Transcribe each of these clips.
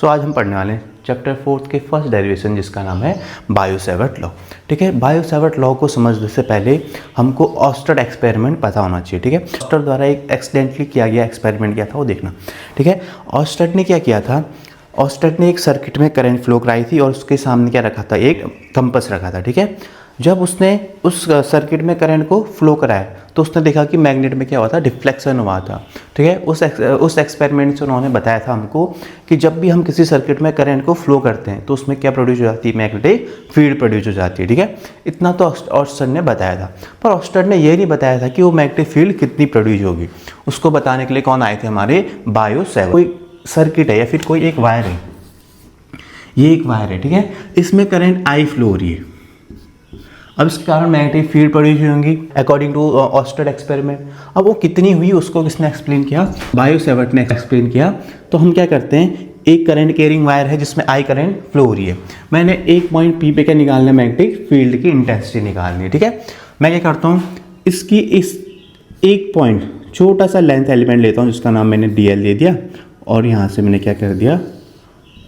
आज हम पढ़ने वाले हैं चैप्टर 4 के फर्स्ट डेरिवेशन जिसका नाम है बायो-सैवर्ट लॉ। ठीक है, बायो-सैवर्ट लॉ को समझने से पहले हमको ऑस्टर्ड एक्सपेरिमेंट पता होना चाहिए। ठीक है, ऑस्टर्ड द्वारा एक एक्सीडेंटली किया गया एक्सपेरिमेंट किया था वो देखना। ठीक है, ऑस्टर्ड ने क्या किया था, ऑस्टर्ड ने एक सर्किट में करंट फ्लो कराई थी और उसके सामने क्या रखा था, एक कंपास रखा था। ठीक है, जब उसने उस सर्किट में करंट को फ्लो कराया तो उसने देखा कि मैग्नेट में क्या हुआ था, डिफ्लेक्शन हुआ था। ठीक है, उस एक्सपेरिमेंट से उन्होंने बताया था हमको कि जब भी हम किसी सर्किट में करंट को फ्लो करते हैं तो उसमें क्या प्रोड्यूस हो जाती है, मैग्नेटिक फील्ड प्रोड्यूस हो जाती है। ठीक है, इतना तो ऑस्टर्ड ने बताया था, पर ऑस्टर्ड ने ये नहीं बताया था कि वो मैग्नेटिक फील्ड कितनी प्रोड्यूस होगी। उसको बताने के लिए कौन आए थे, हमारे बायो-सैवर्ट। कोई सर्किट है या फिर कोई एक वायर है, ये एक वायर है। ठीक है, इसमें करंट आई फ्लो हो रही है, अब इसके कारण मैग्नेटिक फील्ड प्रोड्यूस होंगी अकॉर्डिंग टू ऑस्टर्ड एक्सपेरिमेंट। अब वो कितनी हुई उसको किसने एक्सप्लेन किया, बायो-सैवर्ट ने एक्सप्लेन किया। तो हम क्या करते हैं, एक करंट कैरिंग वायर है जिसमें आई करंट फ्लो हो रही है, मैंने एक पॉइंट पी पे क्या निकालना है, मैग्नेटिक फील्ड की इंटेंसिटी निकालनी है। ठीक है, मैं क्या करता हूँ, इसकी इस एक पॉइंट छोटा सा लेंथ एलिमेंट लेता हूँ जिसका नाम मैंने DL दे दिया और यहाँ से मैंने क्या कर दिया,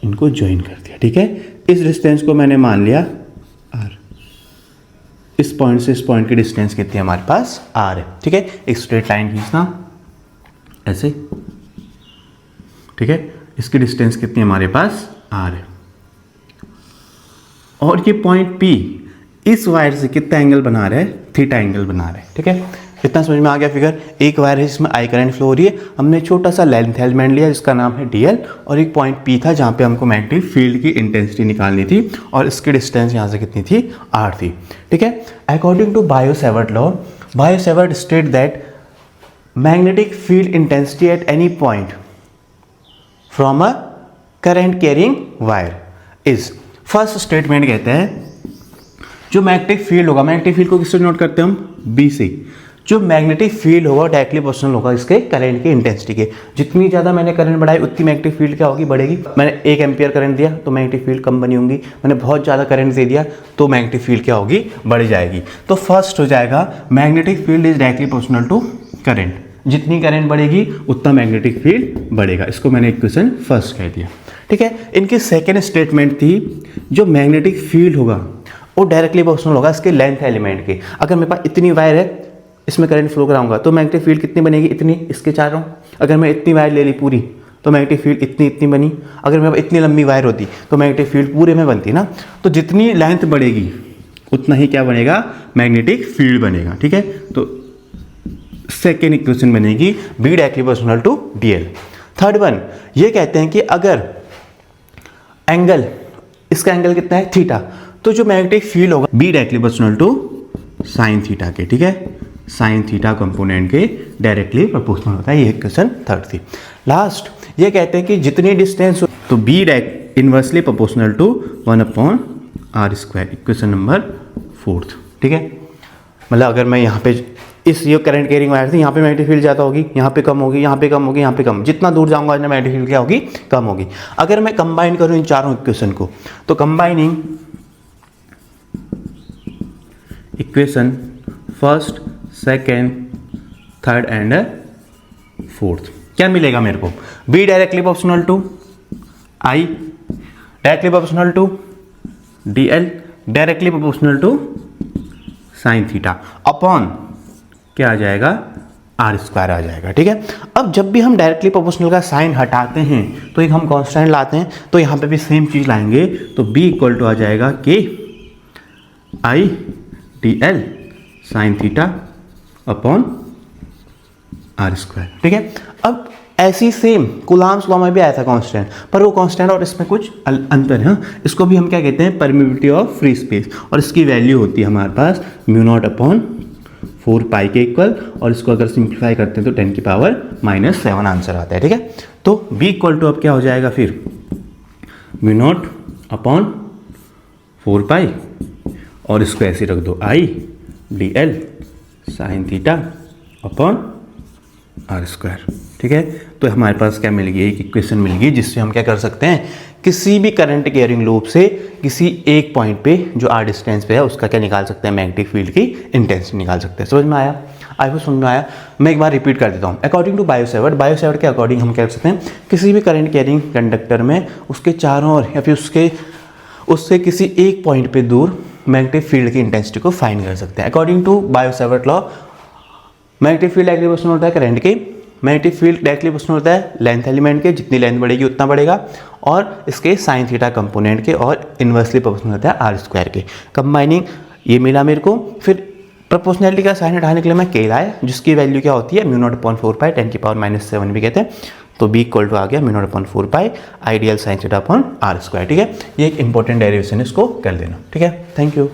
इनको ज्वाइन कर दिया। ठीक है, इस डिस्टेंस को मैंने मान लिया R। इस पॉइंट से इस पॉइंट की डिस्टेंस कितनी है हमारे पास, R है। ठीक है, एक स्ट्रेट लाइन खींचना ऐसे। ठीक है, इसकी डिस्टेंस कितनी है हमारे पास, R है। और ये पॉइंट P इस वायर से कितना एंगल बना रहा है, थीटा एंगल बना रहा है। ठीक है, इतना समझ में आ गया फिगर। एक वायर है जिसमें आई करंट फ्लो हो रही है, हमने छोटा सा लेंथ एलिमेंट लिया जिसका नाम है DL और एक पॉइंट P था जहाँ पे हमको मैग्नेटिक फील्ड की इंटेंसिटी निकालनी थी और इसकी डिस्टेंस यहाँ से कितनी थी, R थी। ठीक है, according to Biot Savart law, Biot Savart state that magnetic field intensity at any point from a current carrying wire is, first statement कहता है जो मैग्नेटिक फील्ड होगा, मैग्नेटिक फील्ड को किससे नोट करते हैं हम, B से, जो मैग्नेटिक फील्ड होगा डायरेक्टली प्रोपोर्शनल होगा इसके करंट की इंटेंसिटी के। जितनी ज़्यादा मैंने करंट बढ़ाई उतनी मैग्नेटिक फील्ड क्या होगी, बढ़ेगी। मैंने 1 एम्पियर करंट दिया तो मैग्नेटिक फील्ड कम बनी होंगी, मैंने बहुत ज़्यादा करंट दे दिया तो मैग्नेटिक फील्ड क्या होगी, बढ़ जाएगी। तो फर्स्ट हो जाएगा magnetic field is directly proportional to current, जितनी करंट बढ़ेगी उतना मैग्नेटिक फील्ड बढ़ेगा। इसको मैंने इक्वेशन फर्स्ट कह दिया। ठीक है, इनकी सेकेंड स्टेटमेंट थी जो मैग्नेटिक फील्ड होगा वो डायरेक्टली प्रोपोर्शनल होगा इसके लेंथ एलिमेंट के। अगर मेरे पास इतनी वायर है, इसमें करंट फ्लो कराऊंगा तो मैग्नेटिक फील्ड कितनी बनेगी, इतनी, इसके चारों। अगर मैं इतनी वायर ले ली पूरी तो मैग्नेटिक फील्ड इतनी इतनी बनी। अगर मेरे पास इतनी लंबी वायर होती तो मैग्नेटिक फील्ड पूरे में बनती ना। तो जितनी लेंथ बढ़ेगी उतना ही क्या बनेगा, मैग्नेटिक फील्ड बनेगा। ठीक है, तो सेकेंड इक्वेशन बनेगी B directly proportional to DL। Third one ये कहते हैं कि अगर एंगल, इसका एंगल कितना है, थीटा, तो जो मैग्नेटिक फील्ड होगा B directly proportional to sine theta के। ठीक है, साइन थीटा कंपोनेंट के डायरेक्टली प्रोपोर्शनल होता है। ये इक्वेशन थर्ड थी। लास्ट ये कहते हैं कि जितनी डिस्टेंस तो B direct inversely proportional to 1/r², equation number fourth. ठीक है, मतलब अगर मैं यहाँ पे इस ये करंट कैरिंग वायर थी, यहाँ पे मैग्नेटिक फील्ड ज़्यादा होगी, यहाँ पे कम होगी, यहाँ पे कम होगी, यहाँ पे कम, जितना दूर जाऊंगा मैग्नेटिक फील्ड क्या होगी, कम होगी। अगर मैं कंबाइन करूँ इन चारों इक्वेशन को तो combining equation first, second, third and fourth क्या मिलेगा मेरे को, B directly proportional to I directly proportional to DL directly proportional to sine theta upon क्या आ जाएगा, R² आ जाएगा। ठीक है, अब जब भी हम डायरेक्टली प्रोपोर्शनल का साइन हटाते हैं तो एक हम कांस्टेंट लाते हैं, तो यहाँ पे भी सेम चीज़ लाएंगे तो B इक्वल टू आ जाएगा K I DL sign theta upon R²। ठीक है, अब ऐसी सेम कूलॉम्स लॉ में भी आया था कांस्टेंट, पर वो कांस्टेंट और इसमें कुछ अंतर है। इसको भी हम क्या कहते हैं, परमिटिविटी ऑफ फ्री स्पेस, और इसकी वैल्यू होती है हमारे पास μ0/4 पाई के इक्वल, और इसको अगर सिंप्लीफाई करते हैं तो 10⁻⁻7 आंसर आता है। ठीक है, तो B इक्वल टू अब क्या हो जाएगा फिर, μ0/4 पाई और इसको ऐसे रख दो I DL sign theta upon R²। ठीक है, तो हमारे पास क्या मिल गई, एक इक्वेशन मिल गई जिससे हम क्या कर सकते हैं, किसी भी करंट कैरिंग लूप से किसी एक पॉइंट पे जो R डिस्टेंस पे है उसका क्या निकाल सकते हैं, मैग्नेटिक फील्ड की इंटेंसिटी निकाल सकते हैं। समझ में आया। आई होप समझ में आया। मैं एक बार रिपीट कर देता हूँ। अकॉर्डिंग टू बायोसेवर्ट के अकॉर्डिंग हम कह सकते हैं किसी भी करंट कैरिंग कंडक्टर में उसके चारों ओर या फिर उससे किसी एक पॉइंट पे दूर मैग्नेटिक फील्ड की इंटेंसिटी को फाइंड कर सकते हैं। According to Biot Savart law magnetic field directly proportional होता है करंट के, मैग्नेटिक फील्ड डायरेक्टली प्रोपोर्शनल होता है लेंथ एलिमेंट के, जितनी लेंथ बढ़ेगी उतना बढ़ेगा, और इसके साइन थीटा कंपोनेंट के, और इन्वर्सली प्रोपोर्शनल होता है आर स्क्वायर के। कंबाइनिंग ये मिला मेरे को। फिर प्रोपोर्शनैलिटी का साइन हटाने के लिए मैं के लाया, जिसकी वैल्यू क्या होती है μ0/4 10⁻⁷ भी कहते हैं। तो b इक्वल टू आ गया μ0/4 I dl sine theta upon R square. ठीक है, ये एक इंपॉर्टेंट डेरिवेशन, इसको कर देना। ठीक है, थैंक यू।